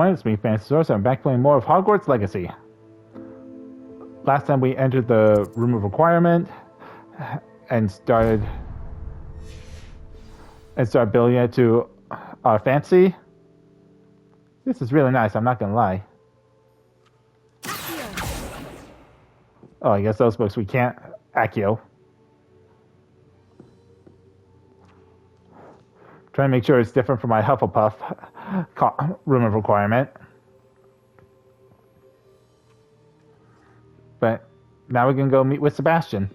everyone, it's me, Fantasysaurus. I'm back playing more of Hogwarts Legacy. Last time we entered the room of requirement and started building it to our fancy. This is really nice, I'm not gonna lie. Oh, I guess those books we can't. Accio. Trying to make sure it's different from my Hufflepuff room of requirement. But now we can go meet with Sebastian.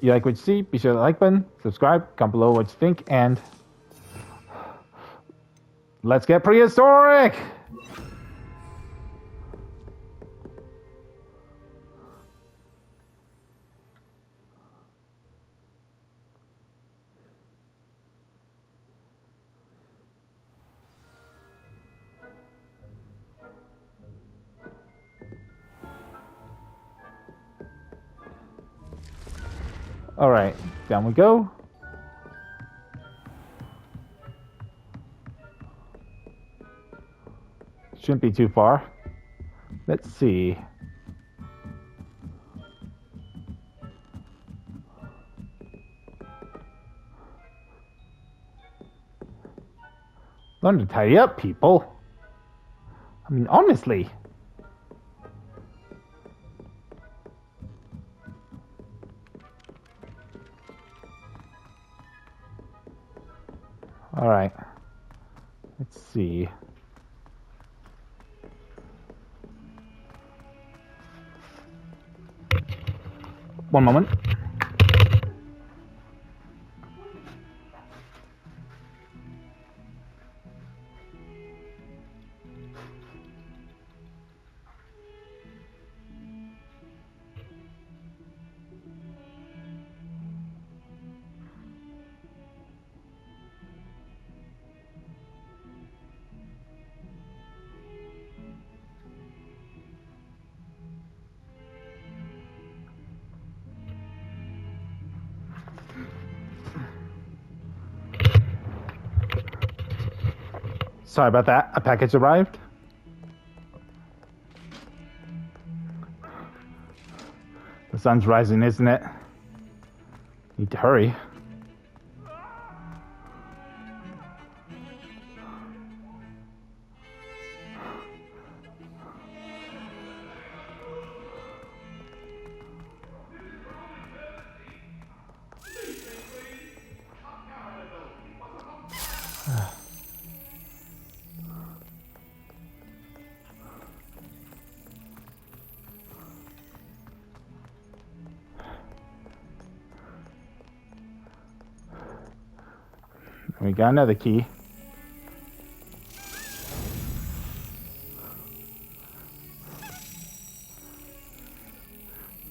You like what you see? Be sure to like button, subscribe, comment below what you think, and let's get prehistoric! Alright, down we go. Shouldn't be too far. Let's see. Learn to tidy up, people. I mean, honestly. All right. Let's see. One moment. Sorry about that. A package arrived. The sun's rising, isn't it? Need to hurry. We got another key.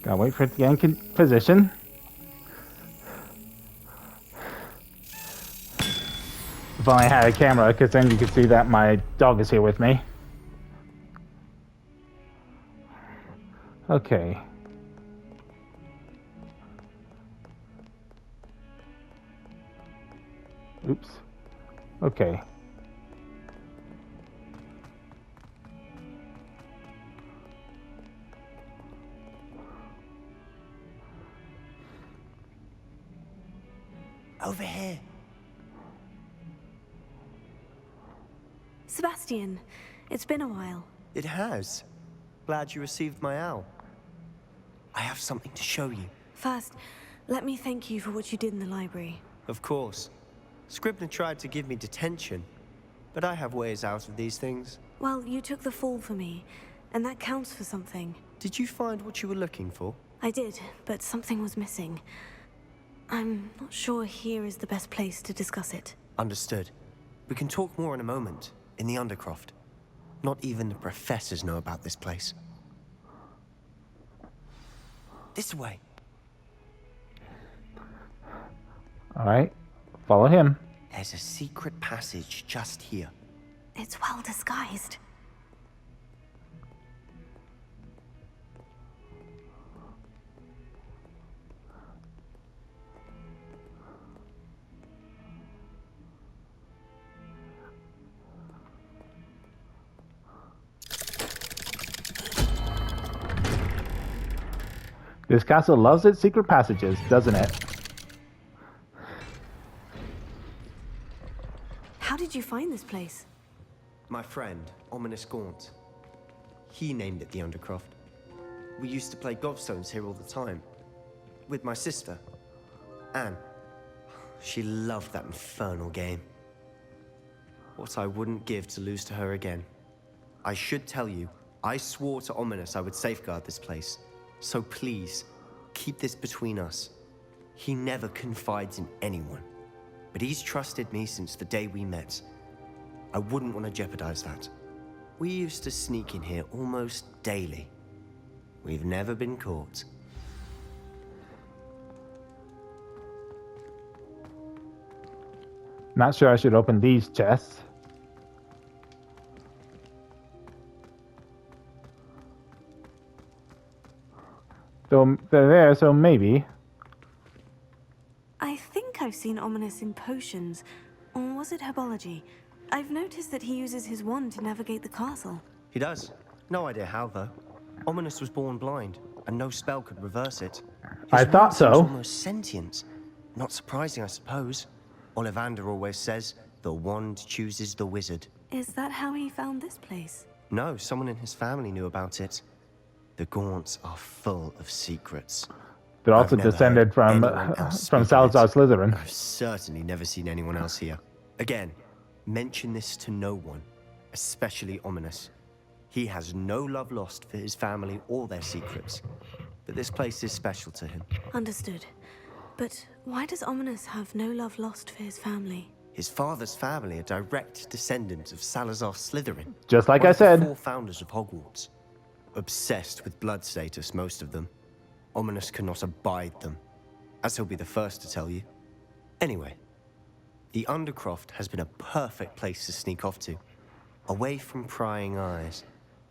Gotta wait for it to get in position. If only I had a camera, because then you could see that my dog is here with me. Okay. Oops. Okay. Over here. Sebastian, it's been a while. It has. Glad you received my owl. I have something to show you. First, let me thank you for what you did in the library. Of course. Scribner tried to give me detention, but I have ways out of these things. Well, you took the fall for me, and that counts for something. Did you find what you were looking for? I did, but something was missing. I'm not sure here is the best place to discuss it. Understood. We can talk more in a moment, in the Undercroft. Not even the professors know about this place. This way. All right. Follow him. There's a secret passage just here. It's well disguised. This castle loves its secret passages, doesn't it? How did you find this place? My friend, Ominous Gaunt. He named it the Undercroft. We used to play gobstones here all the time. With my sister, Anne. She loved that infernal game. What I wouldn't give to lose to her again. I should tell you, I swore to Ominous I would safeguard this place. So please, keep this between us. He never confides in anyone. But he's trusted me since the day we met. I wouldn't want to jeopardize that. We used to sneak in here almost daily. We've never been caught. Not sure I should open these chests. So they're there, so maybe. I think I've seen Ominous in potions. Or was it herbology? I've noticed that he uses his wand to navigate the castle. He does. No idea how, though. Ominous was born blind, and no spell could reverse it. I His thought wand seems so. almost sentient. Not surprising, I suppose. Ollivander always says, the wand chooses the wizard. Is that how he found this place? No, someone in his family knew about it. The Gaunts are full of secrets. They're also I've never descended heard from anyone else from speak of Salazar it. Slytherin. I've certainly never seen anyone else here. Again, mention this to no one, especially Ominous. He has no love lost for his family or their secrets, but this place is special to him. Understood. But why does Ominous have no love lost for his family? His father's family are direct descendants of Salazar Slytherin. Just like one I of the said. 4 founders of Hogwarts. Obsessed with blood status, most of them. Ominous cannot abide them, as he'll be the first to tell you. Anyway, the Undercroft has been a perfect place to sneak off to, away from prying eyes,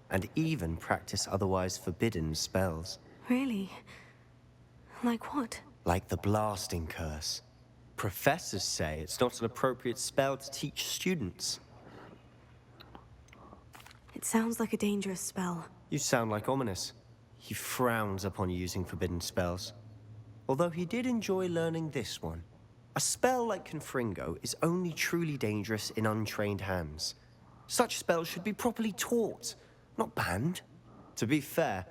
and even practice otherwise forbidden spells. Really? Like what? Like the blasting curse. Professors say it's not an appropriate spell to teach students. It sounds like a dangerous spell. You sound like Ominous. He frowns upon using forbidden spells. Although he did enjoy learning this one. A spell like Confringo is only truly dangerous in untrained hands. Such spells should be properly taught, not banned. To be fair,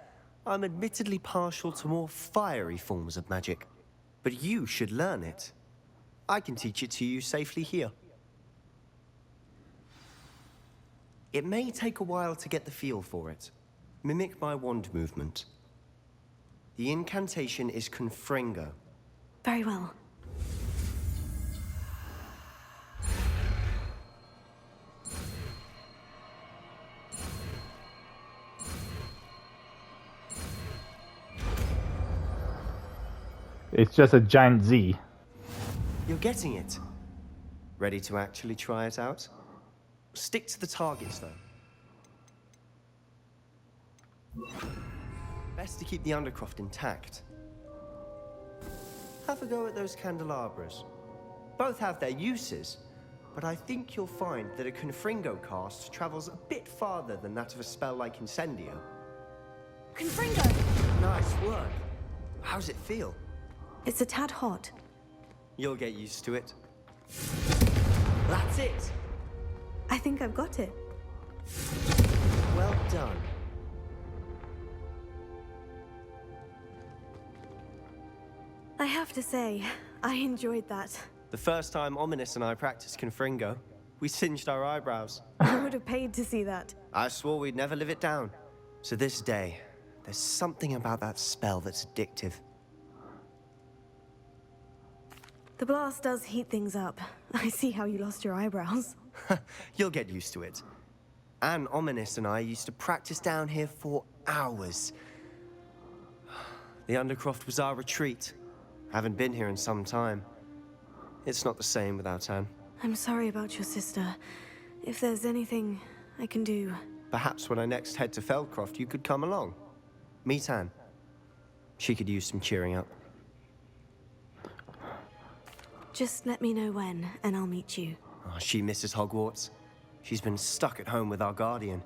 I'm admittedly partial to more fiery forms of magic. But you should learn it. I can teach it to you safely here. It may take a while to get the feel for it. Mimic my wand movement. The incantation is Confringo. Very well. It's just a giant Z. You're getting it. Ready to actually try it out? Stick to the targets, though. Best to keep the Undercroft intact. Have a go at those candelabras. Both have their uses, but I think you'll find that a Confringo cast travels a bit farther than that of a spell like Incendio. Confringo! Nice work. How's it feel? It's a tad hot. You'll get used to it. That's it! I think I've got it. Well done. I have to say, I enjoyed that. The first time Ominous and I practiced Confringo, we singed our eyebrows. I would have paid to see that. I swore we'd never live it down. So this day, there's something about that spell that's addictive. The blast does heat things up. I see how you lost your eyebrows. You'll get used to it. Anne, Ominous and I used to practice down here for hours. The Undercroft was our retreat. Haven't been here in some time. It's not the same without Anne. I'm sorry about your sister. If there's anything I can do... Perhaps when I next head to Feldcroft, you could come along. Meet Anne. She could use some cheering up. Just let me know when, and I'll meet you. Oh, she misses Hogwarts. She's been stuck at home with our guardian,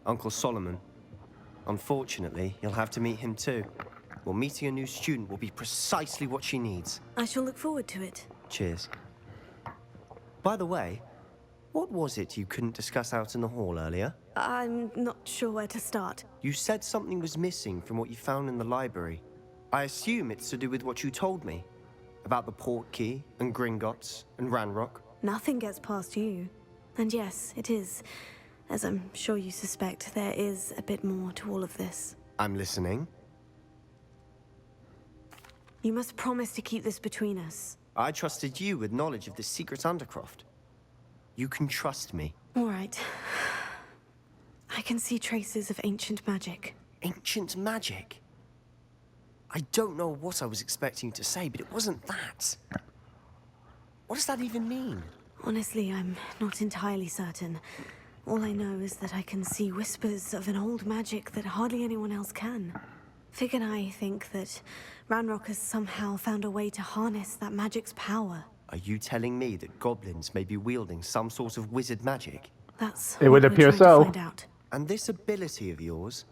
Uncle Solomon. Unfortunately, you'll have to meet him too. Well, meeting a new student will be precisely what she needs. I shall look forward to it. Cheers. By the way, what was it you couldn't discuss out in the hall earlier? I'm not sure where to start. You said something was missing from what you found in the library. I assume it's to do with what you told me. About the port key, and Gringotts, and Ranrock. Nothing gets past you. And yes, it is. As I'm sure you suspect, there is a bit more to all of this. I'm listening. You must promise to keep this between us. I trusted you with knowledge of the secret Undercroft. You can trust me. All right. I can see traces of ancient magic. Ancient magic? I don't know what I was expecting you to say, but it wasn't that. What does that even mean? Honestly, I'm not entirely certain. All I know is that I can see whispers of an old magic that hardly anyone else can. Fig and I think that Ranrock has somehow found a way to harness that magic's power. Are you telling me that goblins may be wielding some sort of wizard magic? That's It would what we're appear trying to so. find out. And this ability of yours,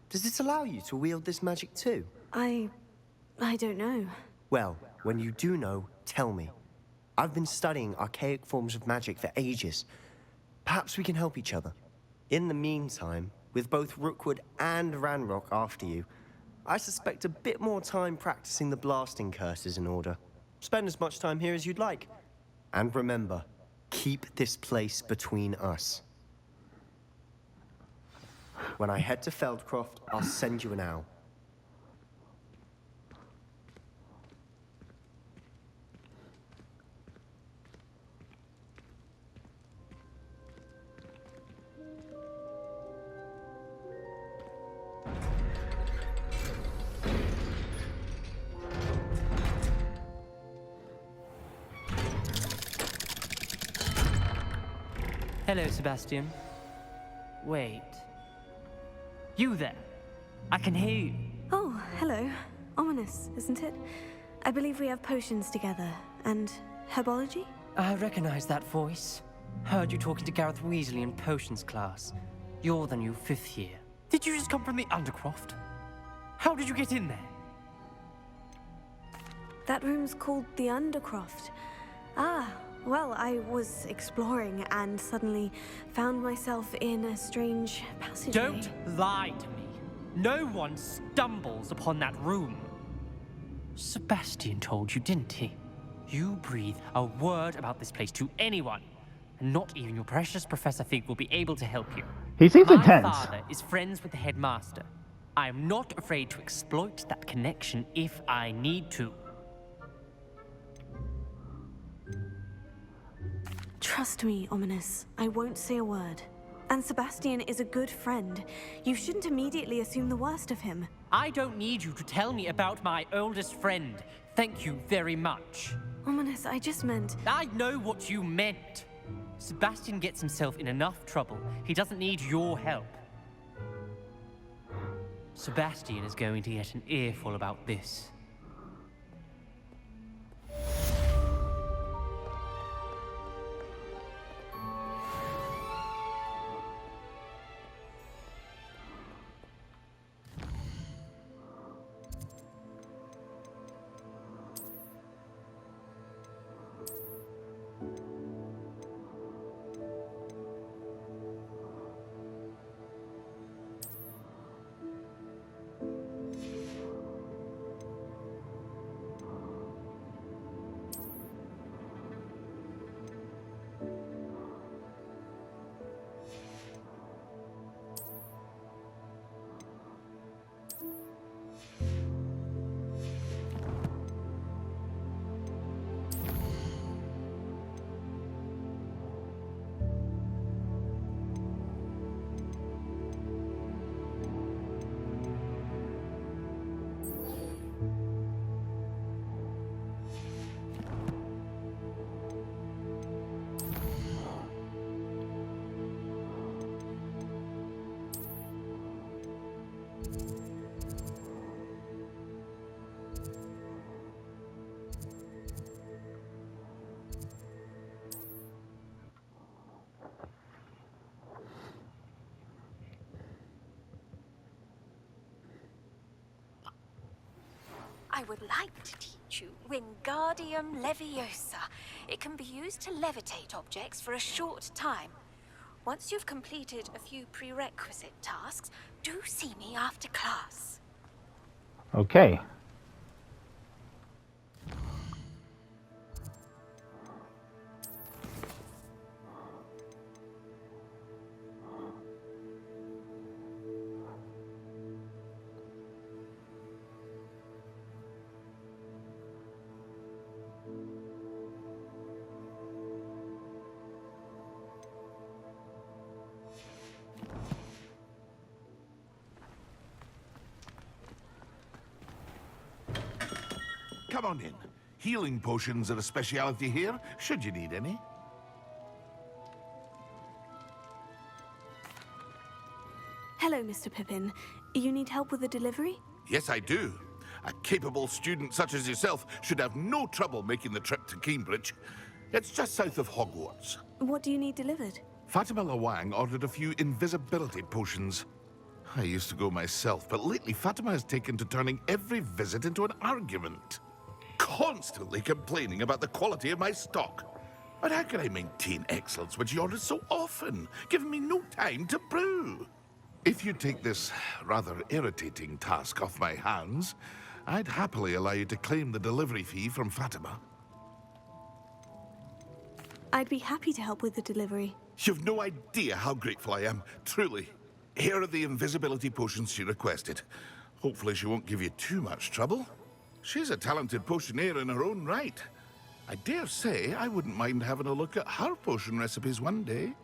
does it allow you to wield this magic too? I don't know. Well, when you do know, tell me. I've been studying archaic forms of magic for ages. Perhaps we can help each other. In the meantime, with both Rookwood and Ranrock after you, I suspect a bit more time practicing the blasting curse is in order. Spend as much time here as you'd like. And remember, keep this place between us. When I head to Feldcroft, I'll send you an owl. Hello, Sebastian. Wait. You there? I can hear you. Oh, hello. Ominous, isn't it? I believe we have potions together. And herbology? I recognize that voice. Heard you talking to Gareth Weasley in potions class. You're the new 5th year. Did you just come from the Undercroft? How did you get in there? That room's called the Undercroft. Ah, well, I was exploring and suddenly found myself in a strange passageway. Don't lie to me. No one stumbles upon that room. Sebastian told you, didn't he? You breathe a word about this place to anyone, and not even your precious Professor Fig will be able to help you. He seems intense. My father is friends with the headmaster. I am not afraid to exploit that connection if I need to. Trust me, Ominous. I won't say a word. And Sebastian is a good friend. You shouldn't immediately assume the worst of him. I don't need you to tell me about my oldest friend. Thank you very much. Ominous, I just meant... I know what you meant. Sebastian gets himself in enough trouble. He doesn't need your help. Sebastian is going to get an earful about this. I would like to teach you Wingardium Leviosa. It can be used to levitate objects for a short time. Once you've completed a few prerequisite tasks, do see me after class. Okay. Come on in. Healing potions are a speciality here, should you need any. Hello, Mr. Pippin. You need help with the delivery? Yes, I do. A capable student such as yourself should have no trouble making the trip to Cambridge. It's just south of Hogwarts. What do you need delivered? Fatima Lawang ordered a few invisibility potions. I used to go myself, but lately Fatima has taken to turning every visit into an argument. Constantly complaining about the quality of my stock. But how can I maintain excellence when she orders so often, giving me no time to brew? If you take this rather irritating task off my hands, I'd happily allow you to claim the delivery fee from Fatima. I'd be happy to help with the delivery. You've no idea how grateful I am, truly. Here are the invisibility potions she requested. Hopefully she won't give you too much trouble. She's a talented potioneer in her own right. I dare say I wouldn't mind having a look at her potion recipes one day.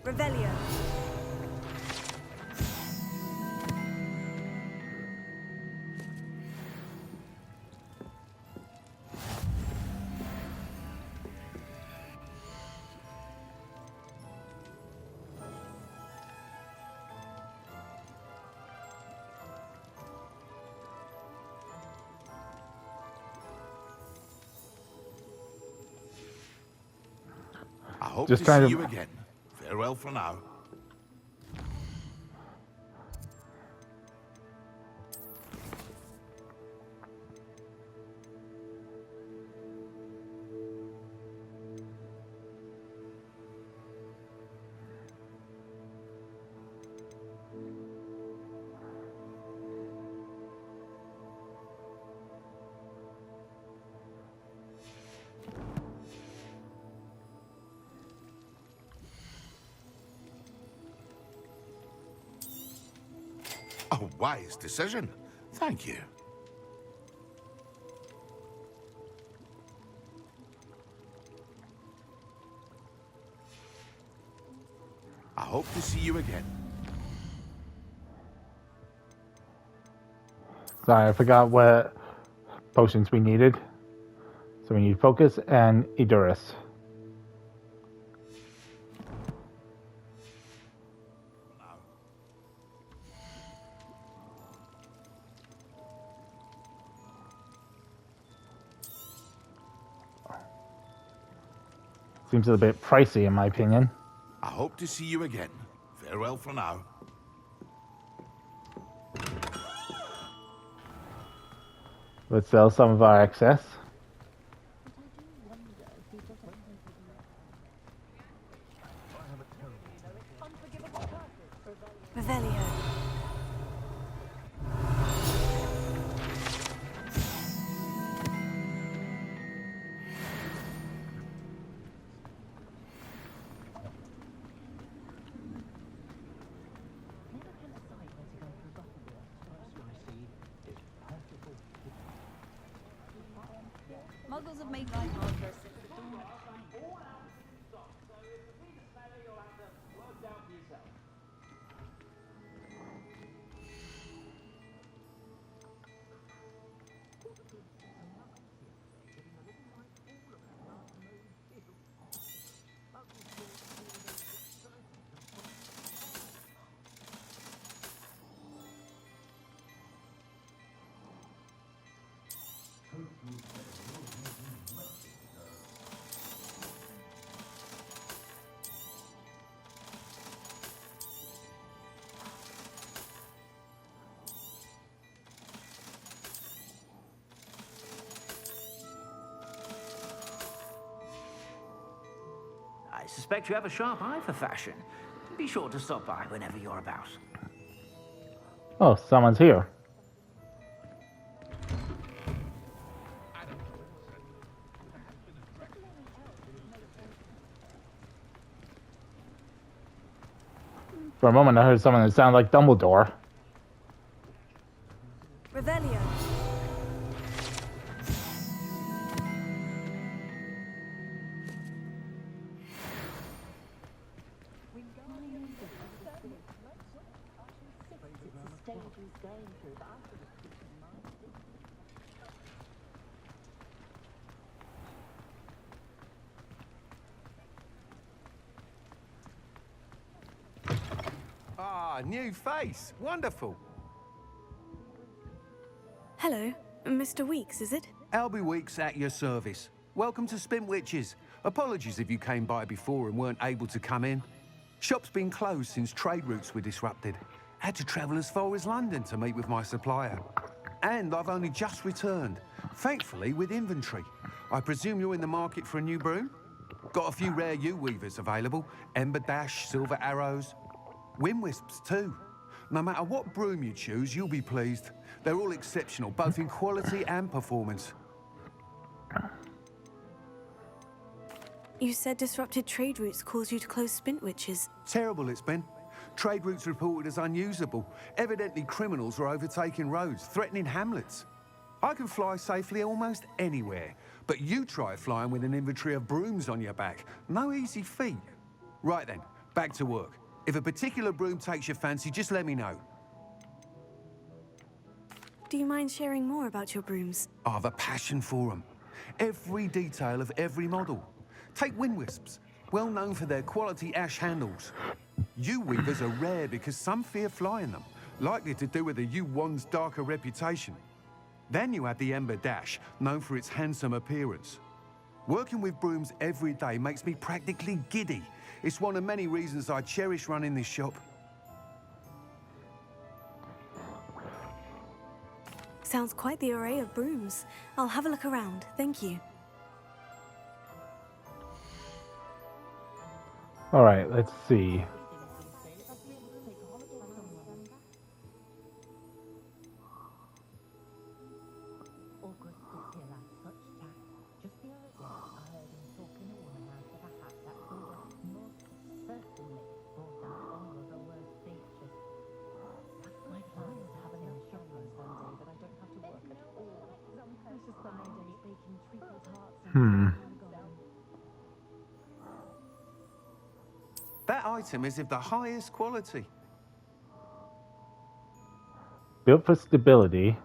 Revelio. I hope Just to trying see to- you again. Farewell for now. A wise decision. Thank you. I hope to see you again. Sorry, I forgot what potions we needed. So we need Focus and Edurus. Seems a bit pricey in my opinion. I hope to see you again. Farewell for now. Let's sell some of our excess. Revelio. Muggles have made life hard for us. suspect you have a sharp eye for fashion. Be sure to stop by whenever you're about. Oh, someone's here. For a moment, I heard someone that sounded like Dumbledore. Revelio. Ah, new face. Wonderful. Hello, Mr. Weeks, is it? Albie Weeks at your service. Welcome to Spintwitches. Apologies if you came by before and weren't able to come in. Shop's been closed since trade routes were disrupted. Had to travel as far as London to meet with my supplier. And I've only just returned, thankfully with inventory. I presume you're in the market for a new broom? Got a few rare U-weavers available. Ember Dash, Silver Arrows. Wind Wisps too. No matter what broom you choose, you'll be pleased. They're all exceptional, both in quality and performance. You said disrupted trade routes caused you to close Spintwitches. Terrible it's been. Trade routes reported as unusable. Evidently criminals are overtaking roads, threatening hamlets. I can fly safely almost anywhere, but you try flying with an inventory of brooms on your back. No easy feat. Right then, back to work. If a particular broom takes your fancy, just let me know. Do you mind sharing more about your brooms? I have a passion for them. Every detail of every model. Take Wind Wisps, well known for their quality ash handles. U-weavers are rare because some fear flying them, likely to do with the U-wand's darker reputation. Then you have the Ember Dash, known for its handsome appearance. Working with brooms every day makes me practically giddy. It's one of many reasons I cherish running this shop. Sounds quite the array of brooms. I'll have a look around, thank you. Alright, let's see. That item is of the highest quality. Built for stability.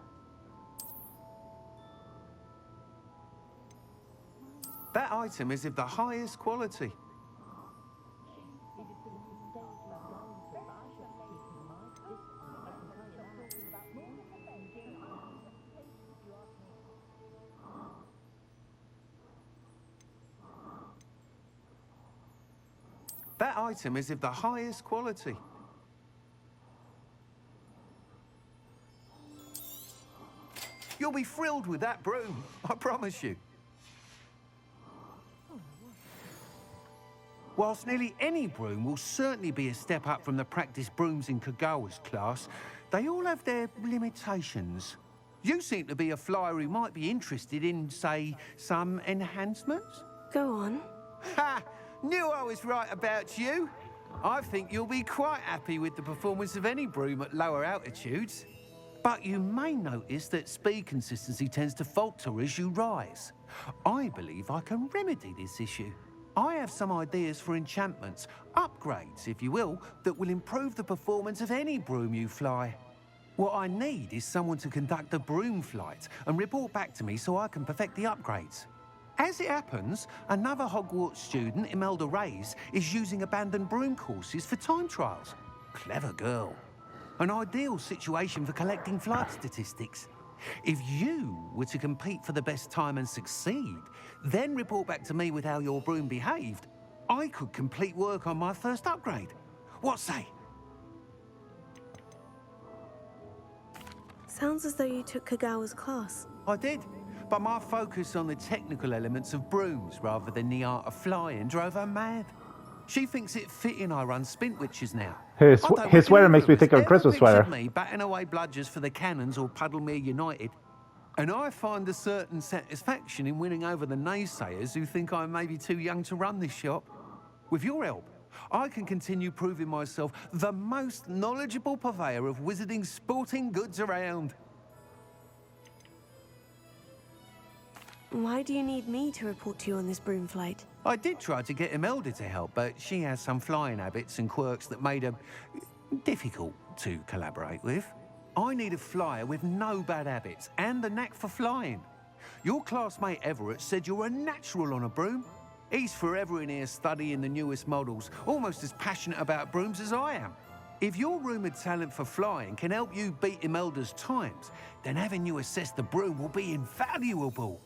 That item is of the highest quality. That item is of the highest quality. You'll be thrilled with that broom, I promise you. Whilst nearly any broom will certainly be a step up from the practice brooms in Kagawa's class, they all have their limitations. You seem to be a flyer who might be interested in, say, some enhancements? Go on. Ha! Knew I was right about you. I think you'll be quite happy with the performance of any broom at lower altitudes. But you may notice that speed consistency tends to falter as you rise. I believe I can remedy this issue. I have some ideas for enchantments, upgrades, if you will, that will improve the performance of any broom you fly. What I need is someone to conduct a broom flight and report back to me so I can perfect the upgrades. As it happens, another Hogwarts student, Imelda Reyes, is using abandoned broom courses for time trials. Clever girl. An ideal situation for collecting flight statistics. If you were to compete for the best time and succeed, then report back to me with how your broom behaved, I could complete work on my first upgrade. What say? Sounds as though you took Kagawa's class. I did, but my focus on the technical elements of brooms rather than the art of flying drove her mad. She thinks it fitting I run Spintwitches now. His I don't his sweater reckon makes me either think of a ever Christmas pictured sweater. me batting away bludgers for the Cannons or Puddlemere United. And I find a certain satisfaction in winning over the naysayers who think I'm maybe too young to run this shop. With your help, I can continue proving myself the most knowledgeable purveyor of wizarding sporting goods around. Why do you need me to report to you on this broom flight? I did try to get Imelda to help, but she has some flying habits and quirks that made her difficult to collaborate with. I need a flyer with no bad habits and the knack for flying. Your classmate Everett said you're a natural on a broom. He's forever in here studying the newest models, almost as passionate about brooms as I am. If your rumoured talent for flying can help you beat Imelda's times, then having you assess the broom will be invaluable.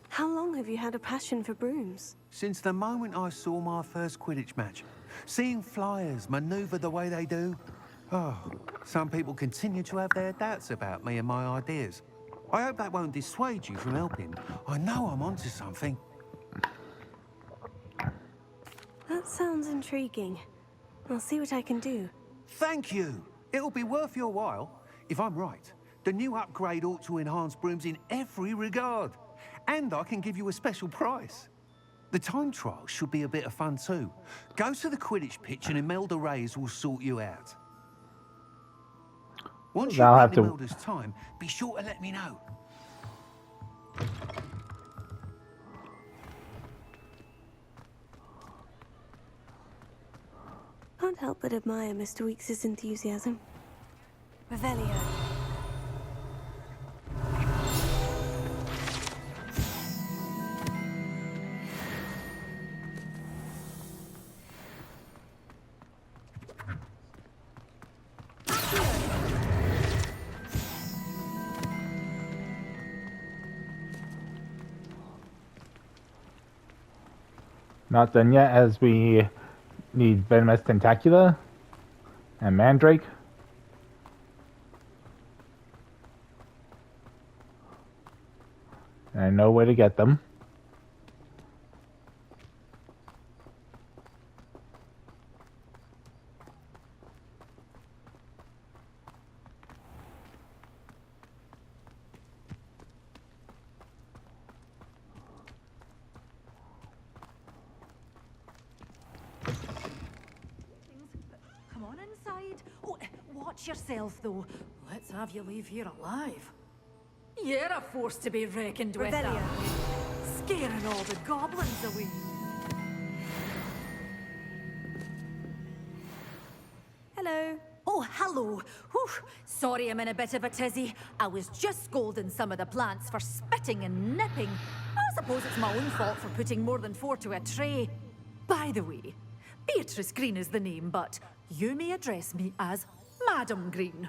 How long have you had a passion for brooms? Since the moment I saw my first Quidditch match, seeing flyers manoeuvre the way they do. Oh, some people continue to have their doubts about me and my ideas. I hope that won't dissuade you from helping. I know I'm onto something. That sounds intriguing. I'll see what I can do. Thank you. It'll be worth your while. If I'm right, the new upgrade ought to enhance brooms in every regard. And I can give you a special price. The time trial should be a bit of fun too. Go to the Quidditch pitch and Imelda Reyes will sort you out. Once you've I'll have beat to- Imelda's time, be sure to let me know. Can't help but admire Mr. Weekes' enthusiasm. Revelio. Not done yet, as we need Venomous Tentacula and Mandrake. And I know where to get them. Come on inside. Oh, watch yourself, though. Let's have you leave here alive. You're a force to be reckoned with, Revelio. aren't you? Scaring all the goblins away. Hello. Oh, hello. Whew. Sorry I'm in a bit of a tizzy. I was just scolding some of the plants for spitting and nipping. I suppose it's my own fault for putting more than 4 to a tray. By the way, Beatrice Green is the name, but you may address me as Madam Green.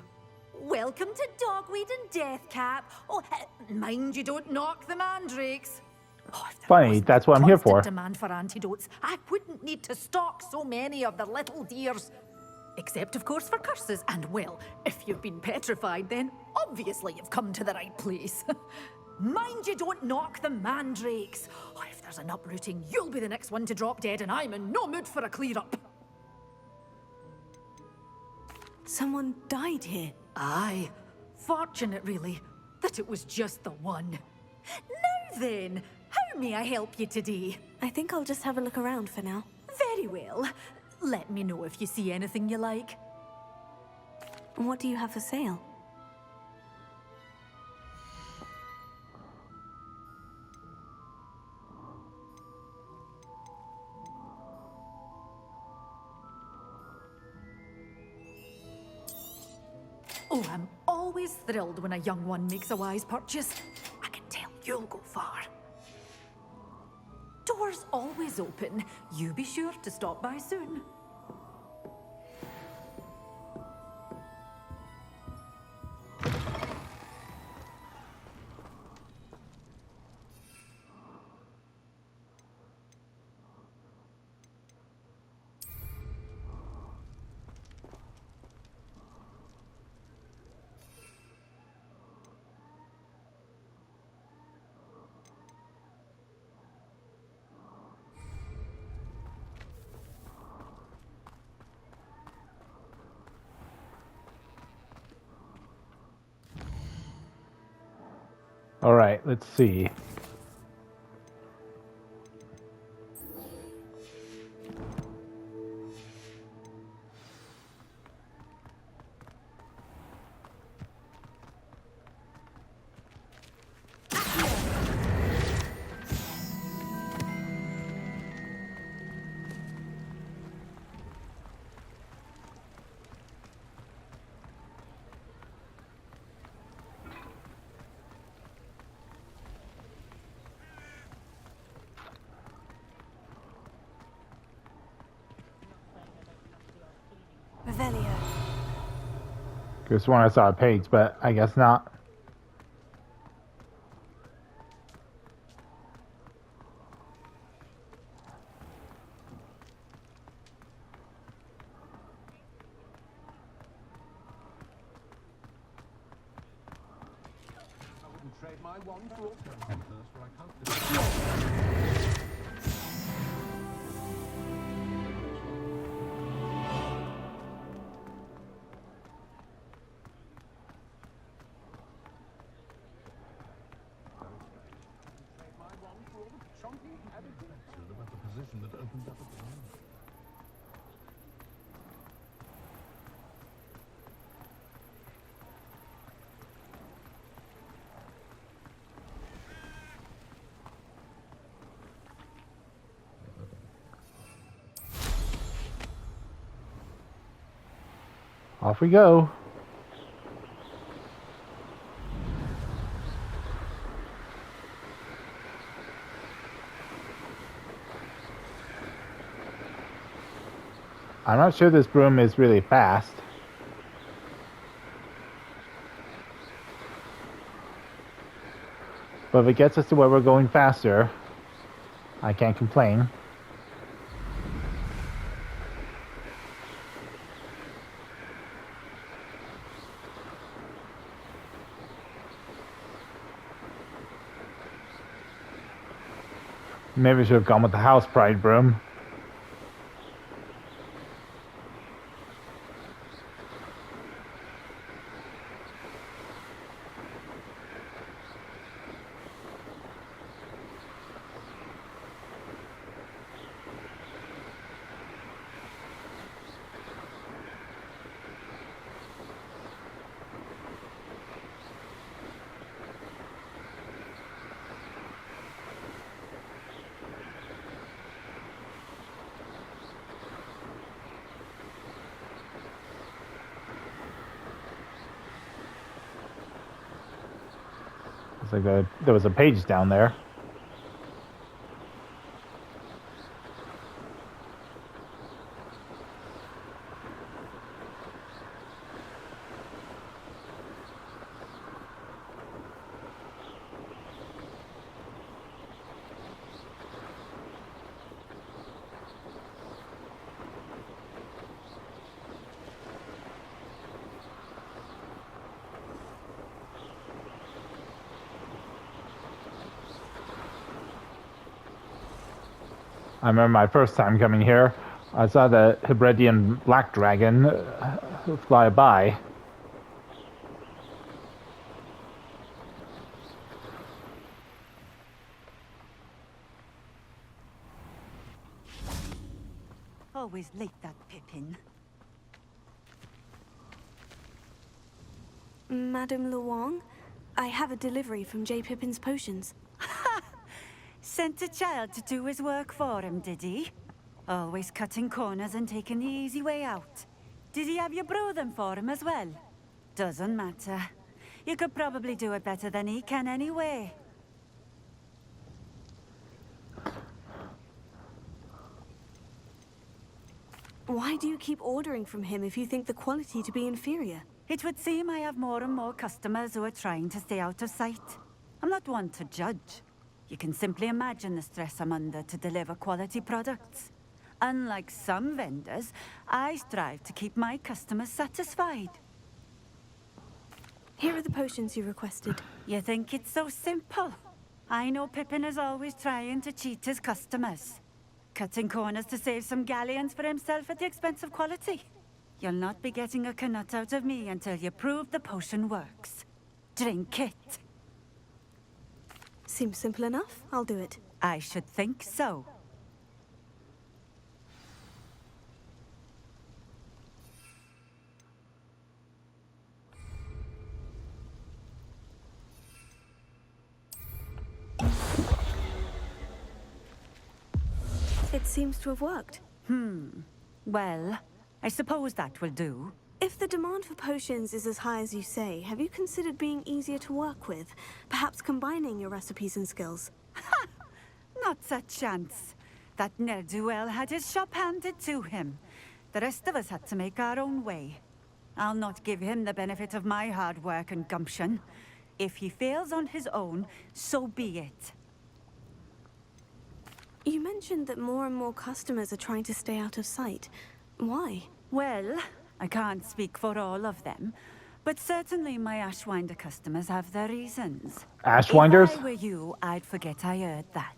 Welcome to Dogweed and Deathcap. Oh, mind you don't knock the mandrakes. Oh, if there Funny, wasn't that's what I'm here constant for. demand for antidotes, I wouldn't need to stock so many of the little dears. Except, of course, for curses. And, well, if you've been petrified, then obviously you've come to the right place. Mind you don't knock the mandrakes. Oh, if there's an uprooting, you'll be the next one to drop dead, and I'm in no mood for a clear-up. Someone died here. Aye. Fortunate, really, that it was just the one. Now then, how may I help you today? I think I'll just have a look around for now. Very well. Let me know if you see anything you like. And what do you have for sale? Oh, I'm always thrilled when a young one makes a wise purchase. I can tell you'll go far. Doors always open. You be sure to stop by soon. All right, let's see. Revelio. Just when I saw a page, but I guess not. Off we go. I'm not sure this broom is really fast. But if it gets us to where we're going faster, I can't complain. Maybe I should have gone with the house pride broom. Looks like there was a page down there. I remember my first time coming here, I saw the Hebridean black dragon fly by. Always like that Pippin. Madame Luong, I have a delivery from J. Pippin's Potions. Sent a child to do his work for him, did he? Always cutting corners and taking the easy way out. Did he have you brew them for him as well? Doesn't matter. You could probably do it better than he can anyway. Why do you keep ordering from him if you think the quality to be inferior? It would seem I have more and more customers who are trying to stay out of sight. I'm not one to judge. You can simply imagine the stress I'm under to deliver quality products. Unlike some vendors, I strive to keep my customers satisfied. Here are the potions you requested. You think it's so simple? I know Pippin is always trying to cheat his customers. Cutting corners to save some galleons for himself at the expense of quality. You'll not be getting a canut out of me until you prove the potion works. Drink it. Seems simple enough. I'll do it. I should think so. It seems to have worked. Well, I suppose that will do. If the demand for potions is as high as you say, have you considered being easier to work with? Perhaps combining your recipes and skills? Not a chance. That ne'er-do-well had his shop handed to him. The rest of us had to make our own way. I'll not give him the benefit of my hard work and gumption. If he fails on his own, so be it. You mentioned that more and more customers are trying to stay out of sight. Why? Well, I can't speak for all of them, but certainly my Ashwinder customers have their reasons. Ashwinders? If I were you, I'd forget I heard that.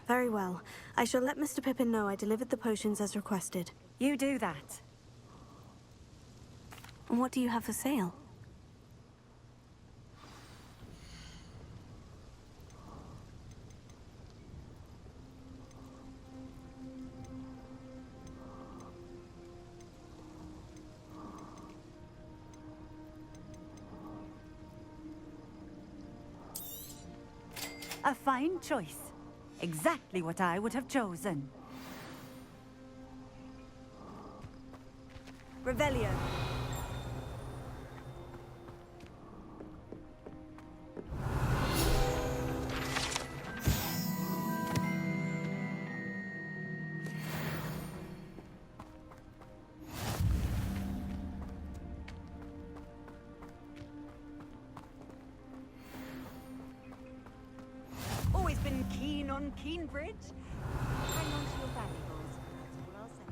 Very well. I shall let Mr. Pippin know I delivered the potions as requested. You do that. And what do you have for sale? A fine choice. Exactly what I would have chosen. Revelio. Always been keen on Keenbridge. Hang on to your valuables. That's all I'll say.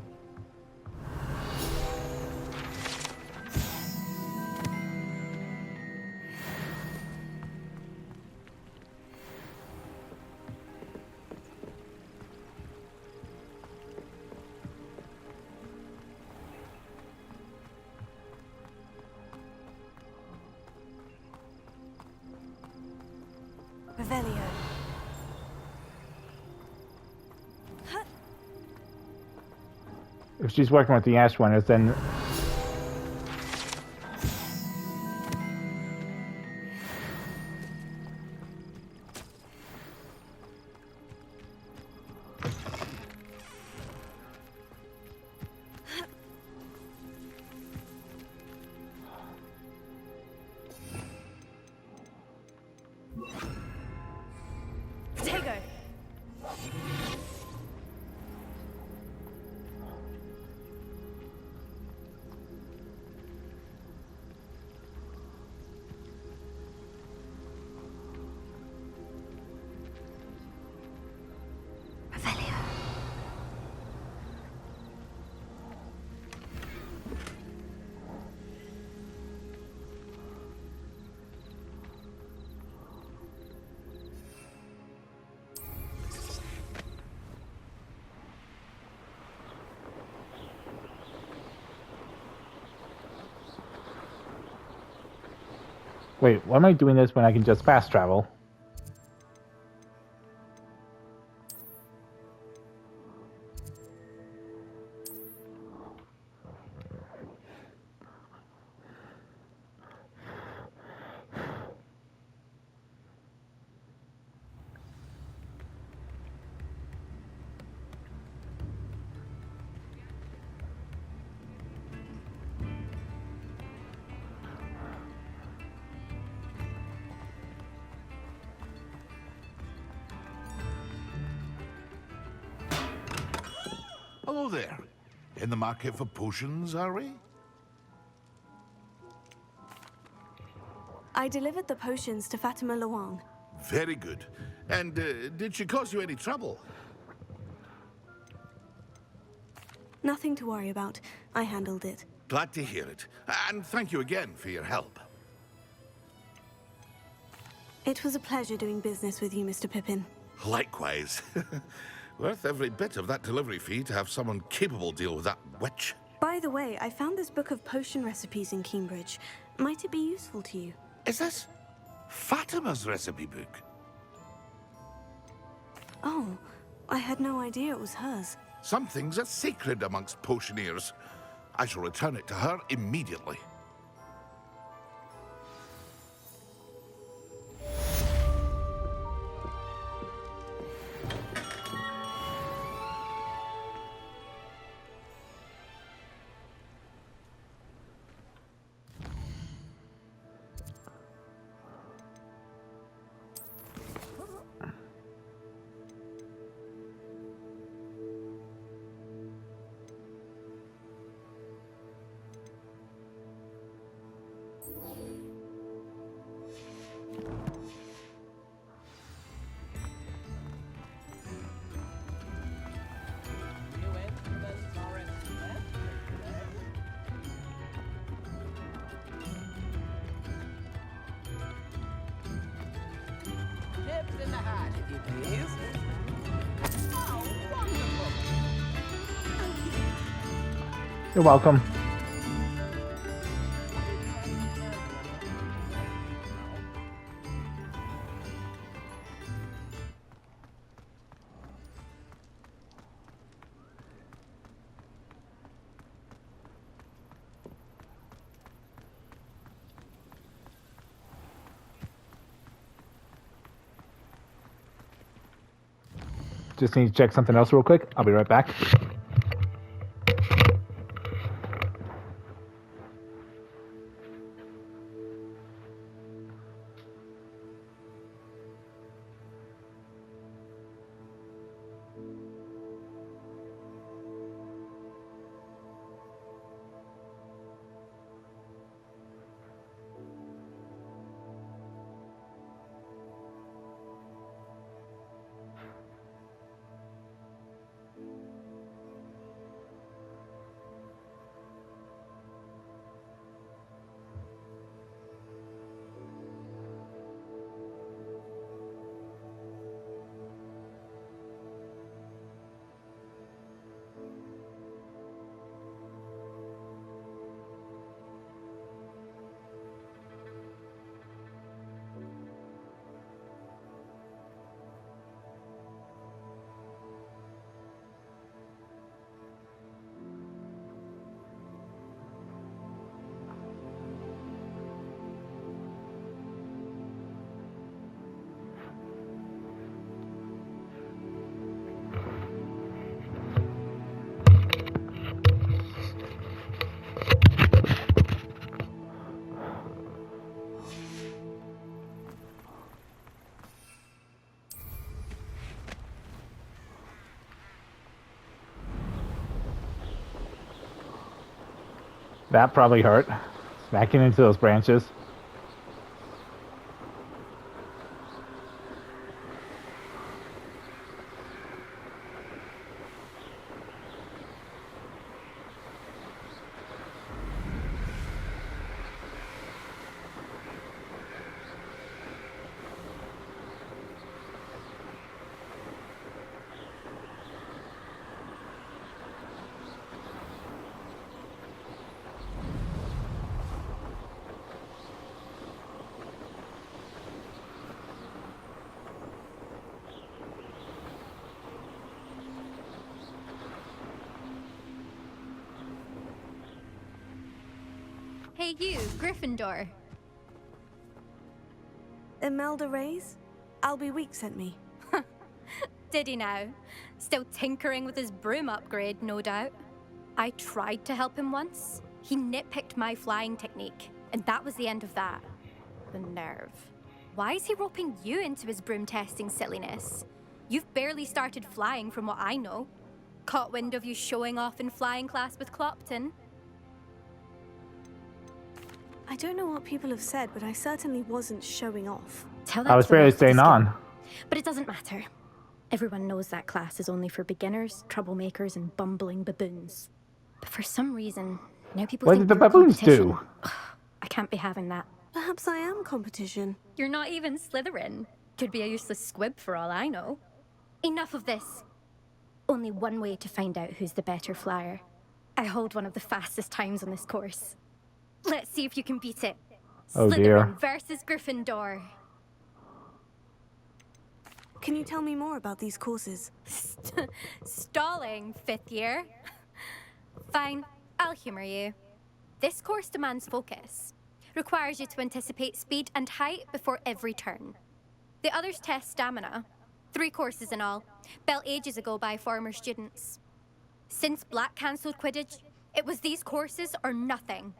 Revelio. If she's working with the Ashwinders, then Tego. Revelio. wait, why am I doing this when I can just fast travel? Hello there. In the market for potions, are we? I delivered the potions to Fatima Luang. Very good. And did she cause you any trouble? Nothing to worry about. I handled it. Glad to hear it. And thank you again for your help. It was a pleasure doing business with you, Mr. Pippin. Likewise. Worth every bit of that delivery fee to have someone capable deal with that witch. By the way, I found this book of potion recipes in Cambridge. Might it be useful to you? Is this? Fatima's recipe book. Oh, I had no idea it was hers. Some things are sacred amongst potioneers. I shall return it to her immediately. In the hat, if you please. Oh, wonderful. You're welcome. Just need to check something else real quick. I'll be right back. That probably hurt. Smacking into those branches. Hey you, Gryffindor. Imelda Reyes? Albie Week sent me. Did he now? Still tinkering with his broom upgrade, no doubt. I tried to help him once. He nitpicked my flying technique, and that was the end of that. The nerve. Why is he roping you into his broom testing silliness? You've barely started flying from what I know. Caught wind of you showing off in flying class with Clopton. I don't know what people have said, but I certainly wasn't showing off. Tell that I was to the barely rest of the staying school. on. But it doesn't matter. Everyone knows that class is only for beginners, troublemakers, and bumbling baboons. But for some reason, now people What think did the you're baboons competition. do? I can't be having that. Perhaps I am competition. You're not even Slytherin. Could be a useless squib for all I know. Enough of this. Only one way to find out who's the better flyer. I hold one of the fastest times on this course. Let's see if you can beat it. Oh, dear. Slytherin versus Gryffindor. Can you tell me more about these courses? Stalling, 5th year? Fine, I'll humor you. This course demands focus. Requires you to anticipate speed and height before every turn. The others test stamina. 3 courses in all, built ages ago by former students. Since Black cancelled Quidditch, it was these courses or nothing.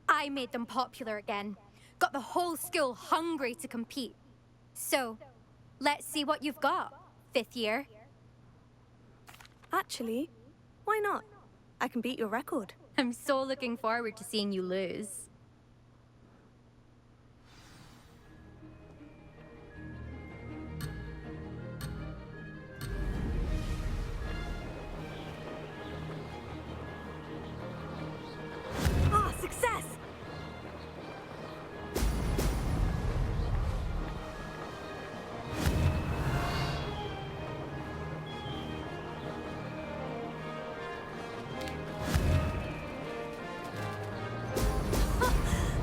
I made them popular again. Got the whole school hungry to compete. So, let's see what you've got, 5th year. Actually, why not? I can beat your record. I'm so looking forward to seeing you lose. Ah, success!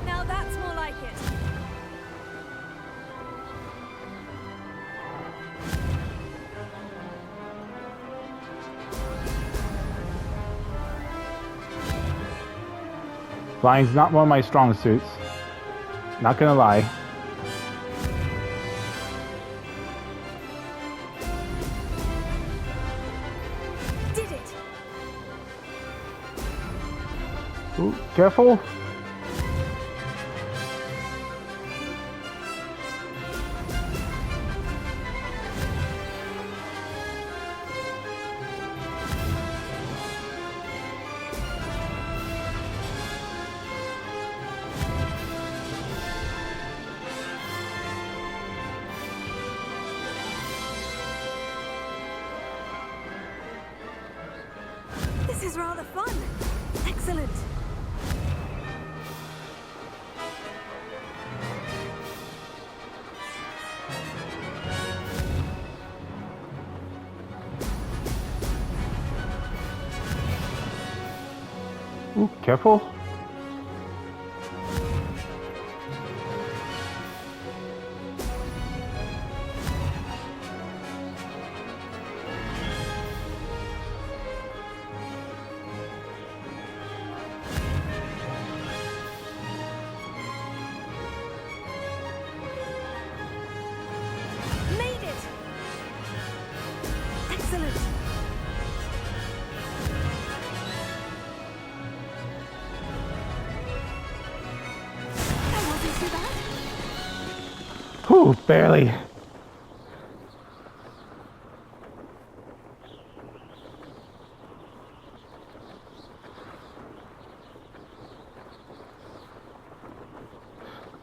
Now that's more like it. Flying's not one of my strong suits. Not gonna lie. Did it! Ooh, careful. This is rather fun. Excellent. Ooh, careful. Made it! Excellent. That wasn't too bad. Whew, barely.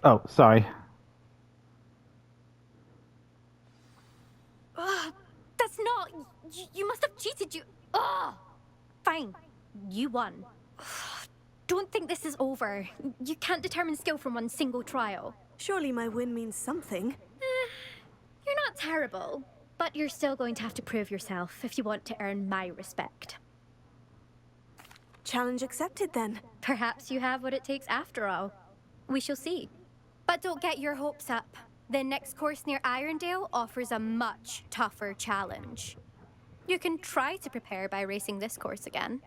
Oh, sorry. That's not... You must have cheated, you... Ugh! Fine. You won. Don't think this is over. You can't determine skill from one single trial. Surely my win means something. You're not terrible, but you're still going to have to prove yourself if you want to earn my respect. Challenge accepted then. Perhaps you have what it takes after all. We shall see. But don't get your hopes up. The next course near Irondale offers a much tougher challenge. You can try to prepare by racing this course again.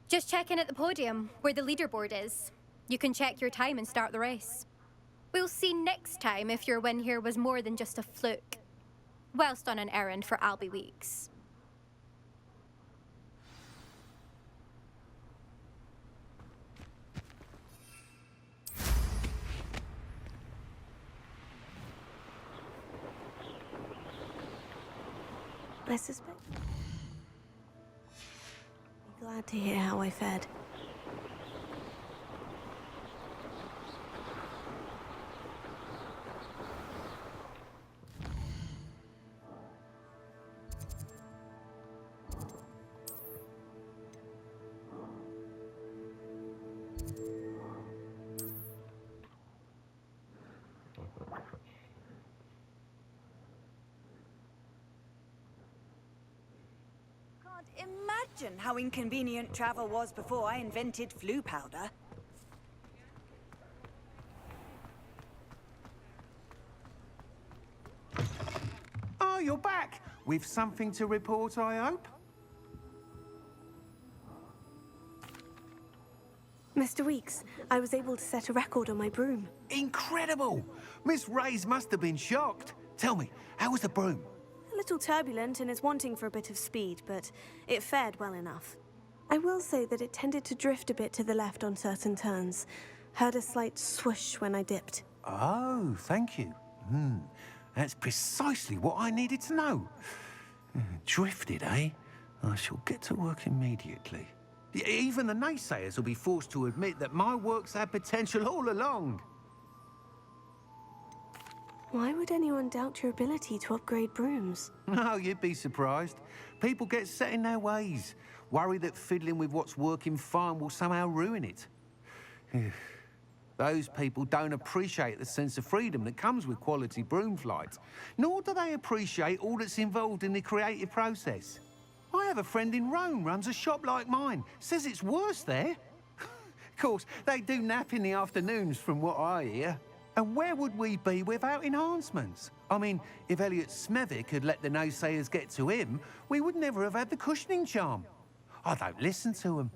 Just check in at the podium, where the leaderboard is. You can check your time and start the race. We'll see next time if your win here was more than just a fluke. Whilst on an errand for Albie Weeks. I suspect. Be glad to hear how I fared. Imagine how inconvenient travel was before I invented flu powder. Oh, you're back. With something to report, I hope? Mr. Weeks, I was able to set a record on my broom. Incredible! Miss Reyes must have been shocked. Tell me, how was the broom? A little turbulent and is wanting for a bit of speed, but it fared well enough. I will say that it tended to drift a bit to the left on certain turns. Heard a slight swoosh when I dipped. Oh, thank you. That's precisely what I needed to know. Drifted, eh? I shall get to work immediately. Even the naysayers will be forced to admit that my work's had potential all along. Why would anyone doubt your ability to upgrade brooms? No, you'd be surprised. People get set in their ways, worry that fiddling with what's working fine will somehow ruin it. Those people don't appreciate the sense of freedom that comes with quality broom flight, nor do they appreciate all that's involved in the creative process. I have a friend in Rome runs a shop like mine, says it's worse there. Of course, they do nap in the afternoons from what I hear. And where would we be without enhancements? I mean, if Elliot Smethwick had let the naysayers get to him, we would never have had the cushioning charm. I don't listen to them.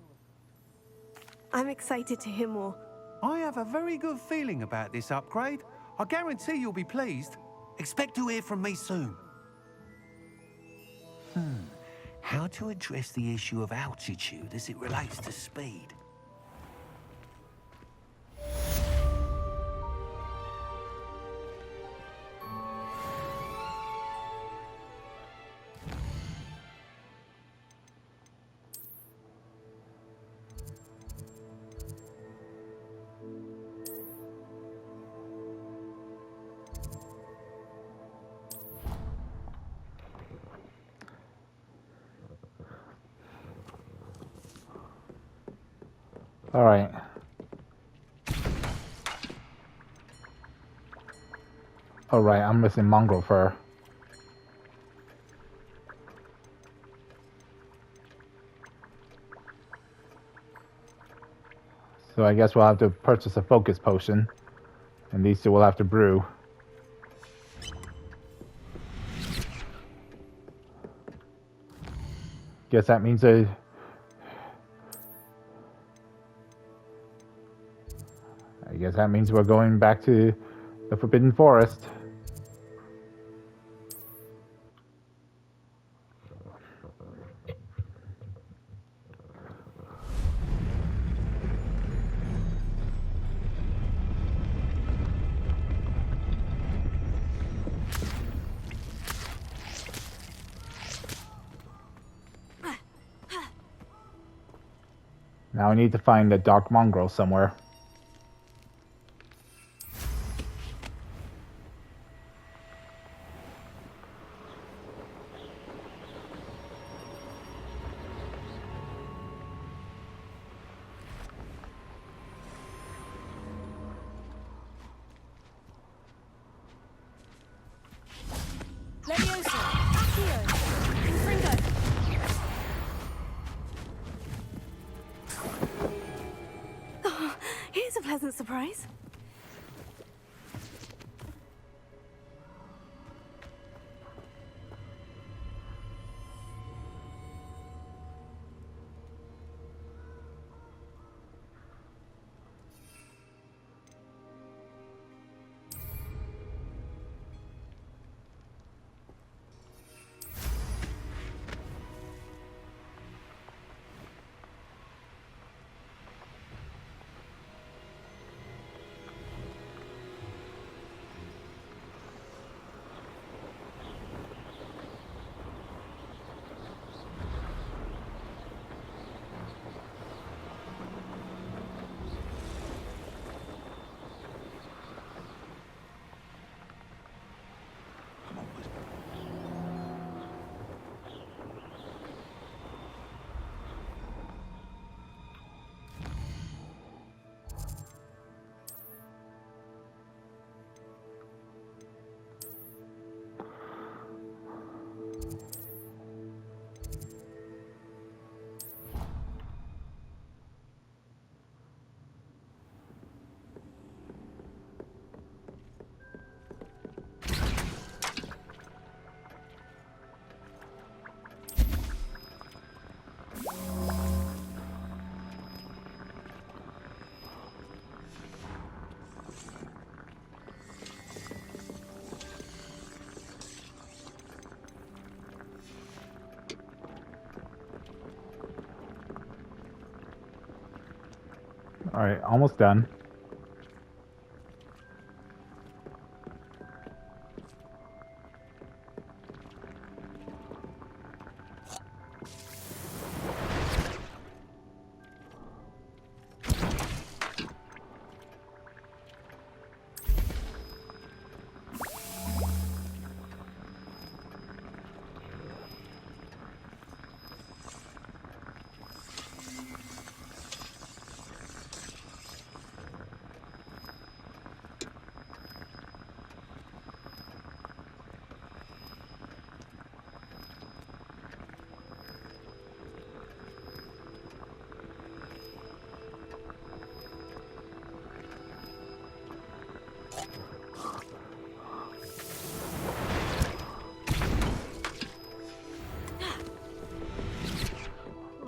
I'm excited to hear more. I have a very good feeling about this upgrade. I guarantee you'll be pleased. Expect to hear from me soon. How to address the issue of altitude as it relates to speed? All right. All right, I'm missing mongrel fur. So I guess we'll have to purchase a focus potion, and these two we'll have to brew. Guess that means I guess that means we're going back to the Forbidden Forest. Now I need to find a dark mongrel somewhere. Here's a pleasant surprise. Alright, almost done.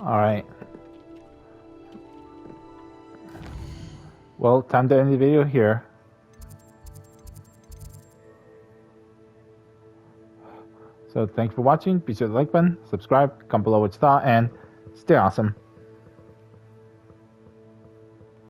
Alright. Well, time to end the video here. So thanks for watching. Be sure to like button, subscribe, comment below what you thought, and stay awesome.